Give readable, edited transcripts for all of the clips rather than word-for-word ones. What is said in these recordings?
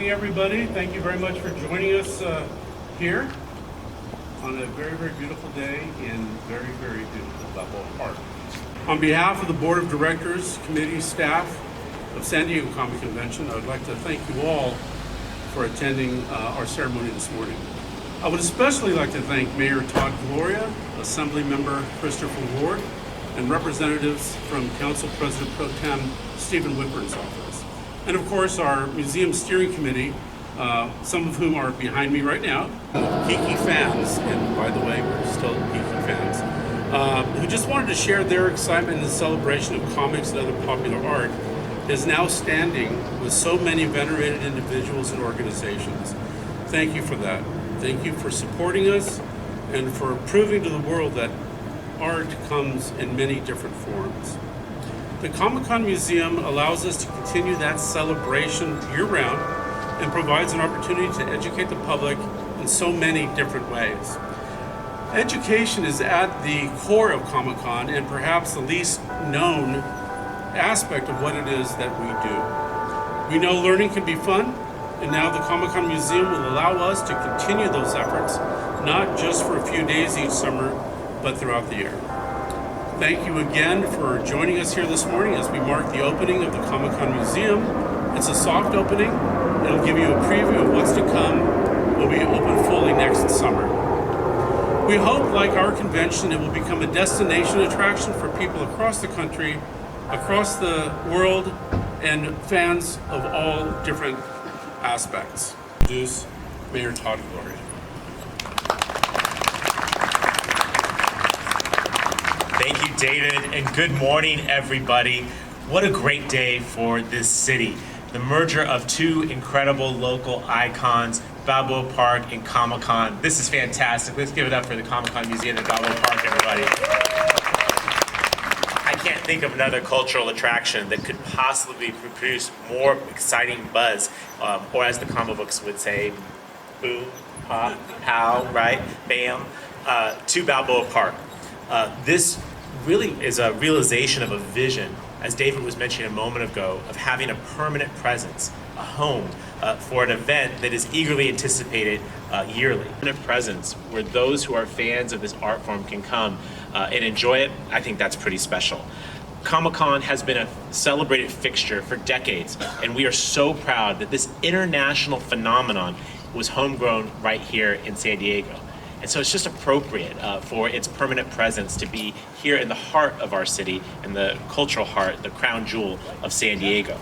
Hey everybody, thank you very much for joining us here on a very, very beautiful day in very, very beautiful Balboa Park. On behalf of the Board of Directors, committee, staff of San Diego Comic Convention, I would like to thank you all for attending our ceremony this morning. I would especially like to thank Mayor Todd Gloria, Assembly Member Christopher Ward, and representatives from Council President Pro Tem Stephen Whitburn's office. And of course, our museum steering committee, some of whom are behind me right now, geeky fans, and by the way, we're still geeky fans, who just wanted to share their excitement in the celebration of comics and other popular art, is now standing with so many venerated individuals and organizations. Thank you for that. Thank you for supporting us and for proving to the world that art comes in many different forms. The Comic-Con Museum allows us to continue that celebration year-round and provides an opportunity to educate the public in so many different ways. Education is at the core of Comic-Con and perhaps the least known aspect of what it is that we do. We know learning can be fun, and now the Comic-Con Museum will allow us to continue those efforts, not just for a few days each summer, but throughout the year. Thank you again for joining us here this morning as we mark the opening of the Comic-Con Museum. It's a soft opening. It'll give you a preview of what's to come. We'll be open fully next summer. We hope, like our convention, it will become a destination attraction for people across the country, across the world, and fans of all different aspects. Introduce Mayor Todd Gloria. Thank you, David, and good morning, everybody. What a great day for this city. The merger of two incredible local icons, Balboa Park and Comic-Con. This is fantastic. Let's give it up for the Comic-Con Museum at Balboa Park, everybody. I can't think of another cultural attraction that could possibly produce more exciting buzz, or as the comic books would say, boom, pop, pow, right, bam, to Balboa Park. This really is a realization of a vision, as David was mentioning a moment ago, of having a permanent presence, a home for an event that is eagerly anticipated yearly. A presence where those who are fans of this art form can come and enjoy it. I think that's pretty special. Comic-Con has been a celebrated fixture for decades, and we are so proud that this international phenomenon was homegrown right here in San Diego. And so it's just appropriate for its permanent presence to be here in the heart of our city, in the cultural heart, the crown jewel of San Diego.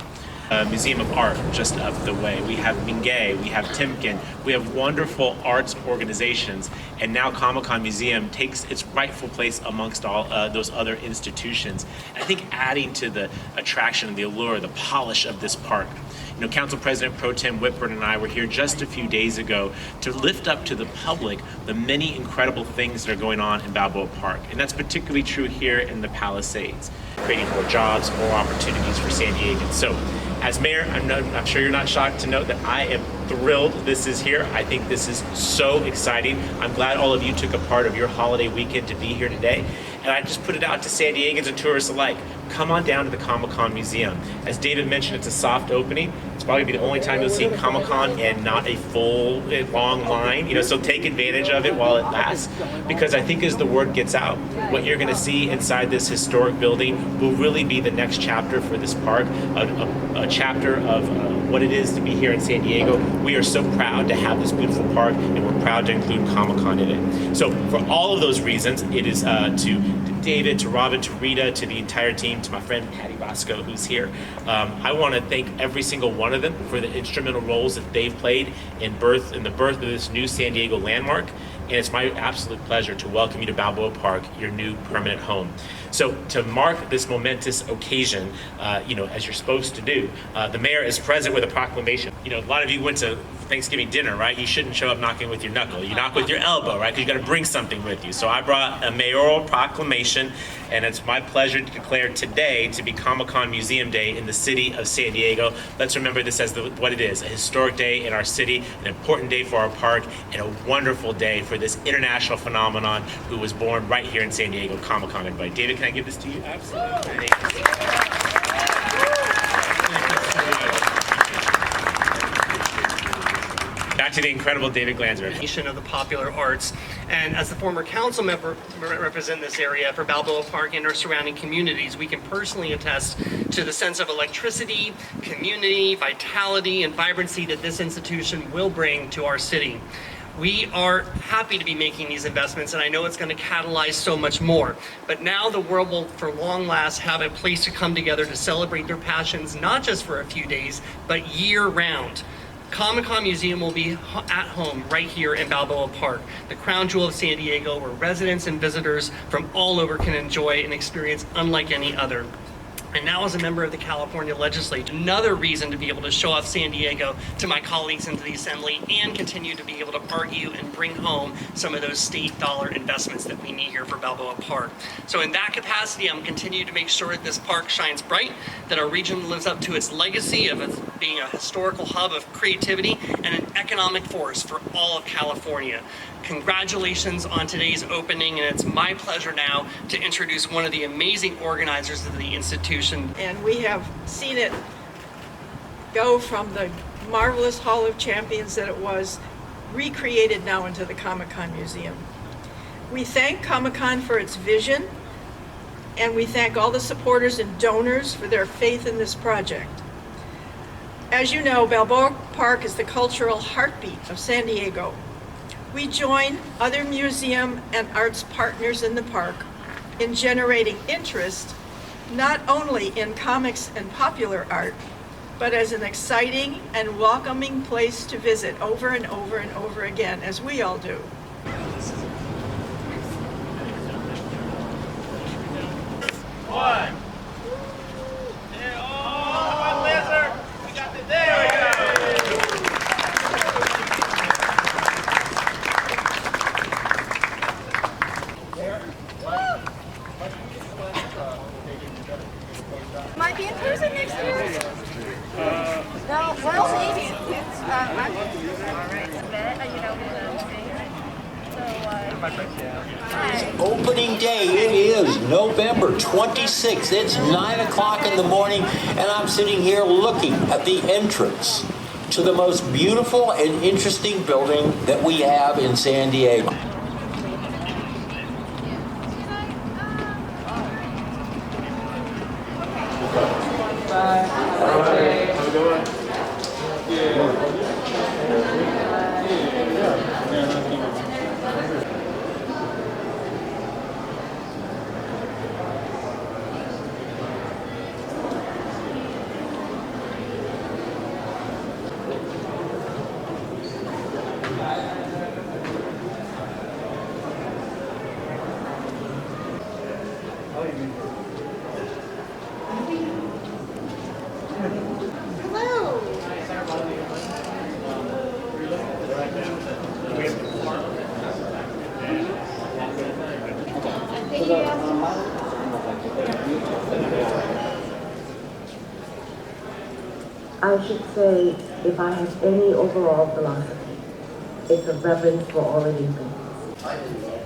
Museum of Art just up the way. We have Mingay, we have Timken, we have wonderful arts organizations, and now Comic-Con Museum takes its rightful place amongst all those other institutions. And I think adding to the attraction, the allure, the polish of this park. You know, Council President Pro Tem Whitburn and I were here just a few days ago to lift up to the public the many incredible things that are going on in Balboa Park. And that's particularly true here in the Palisades, creating more jobs, more opportunities for San Diegans. So, as mayor, I'm sure you're not shocked to note that I am thrilled this is here. I think this is so exciting. I'm glad all of you took a part of your holiday weekend to be here today. And I just put it out to San Diegans and tourists alike. Come on down to the Comic-Con Museum. As David mentioned, it's a soft opening. It's probably gonna be the only time you'll see Comic-Con and not a full, long line. You know, so take advantage of it while it lasts. Because I think as the word gets out, what you're gonna see inside this historic building will really be the next chapter for this park, a chapter of what it is to be here in San Diego. We are so proud to have this beautiful park, and we're proud to include Comic-Con in it. So for all of those reasons, it is to David, to Robin, to Rita, to the entire team, to my friend Patty Bosco, who's here. I want to thank every single one of them for the instrumental roles that they've played in the birth of this new San Diego landmark. And it's my absolute pleasure to welcome you to Balboa Park, your new permanent home. So to mark this momentous occasion, as you're supposed to do, the mayor is present with a proclamation. You know, a lot of you went to Thanksgiving dinner, right? You shouldn't show up knocking with your knuckle. You knock with your elbow, right? Because you got to bring something with you. So I brought a mayoral proclamation, and it's my pleasure to declare today to be Comic-Con Museum Day in the city of San Diego. Let's remember this as what it is, a historic day in our city, an important day for our park, and a wonderful day for this international phenomenon who was born right here in San Diego, Comic-Con, everybody. David, can I give this to you? Absolutely. Thank you. to the incredible David Glanzer. Of the popular arts. And as the former council member represent this area for Balboa Park and our surrounding communities, we can personally attest to the sense of electricity, community, vitality, and vibrancy that this institution will bring to our city. We are happy to be making these investments, and I know it's going to catalyze so much more. But now the world will, for long last, have a place to come together to celebrate their passions, not just for a few days, but year-round. Comic-Con Museum will be at home right here in Balboa Park, the crown jewel of San Diego, where residents and visitors from all over can enjoy an experience unlike any other. And now as a member of the California legislature, another reason to be able to show off San Diego to my colleagues into the assembly and continue to be able to argue and bring home some of those state dollar investments that we need here for Balboa Park. So in that capacity, I'm continuing to make sure that this park shines bright, that our region lives up to its legacy of being a historical hub of creativity and an economic force for all of California. Congratulations on today's opening, and it's my pleasure now to introduce one of the amazing organizers of the institution. And we have seen it go from the marvelous Hall of Champions that it was, recreated now into the Comic-Con Museum. We thank Comic-Con for its vision, and we thank all the supporters and donors for their faith in this project. As you know, Balboa Park is the cultural heartbeat of San Diego. We join other museum and arts partners in the park in generating interest not only in comics and popular art, but as an exciting and welcoming place to visit over and over and over again, as we all do. One. Yeah, oh, my laser. We got the, there we go. Might be in person next year. No, well, maybe. I'm all right. You know, hi. Opening day, it is November 26th. It's 9 o'clock in the morning, and I'm sitting here looking at the entrance to the most beautiful and interesting building that we have in San Diego. I should say, if I have any overall philosophy, it's a reverence for all living things. I should say,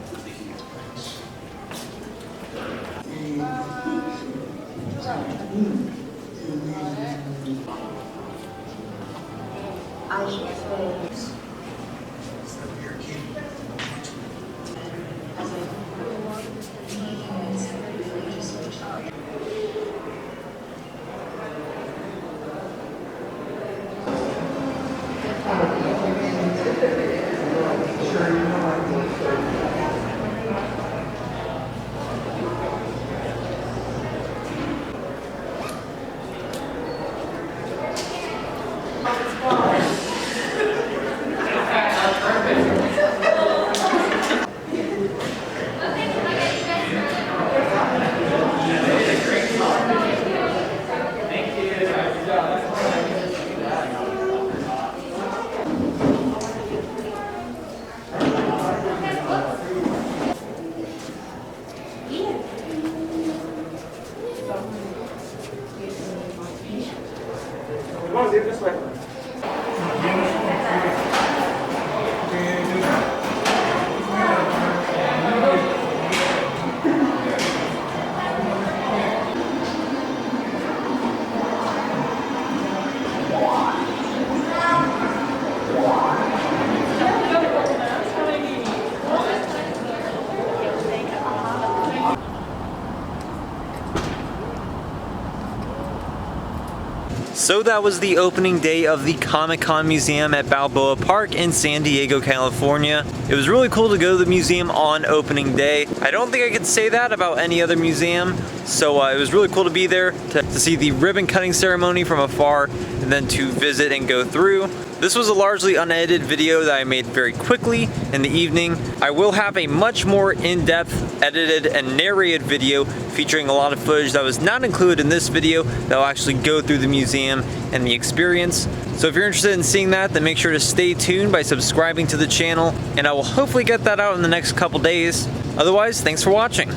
So that was the opening day of the Comic-Con Museum at Balboa Park in San Diego, California. It was really cool to go to the museum on opening day. I don't think I could say that about any other museum, so it was really cool to be there to see the ribbon cutting ceremony from afar and then to visit and go through. This was a largely unedited video that I made very quickly in the evening. I will have a much more in-depth, edited, and narrated video featuring a lot of footage that was not included in this video that will actually go through the museum and the experience. So if you're interested in seeing that, then make sure to stay tuned by subscribing to the channel, and I will hopefully get that out in the next couple days. Otherwise, thanks for watching.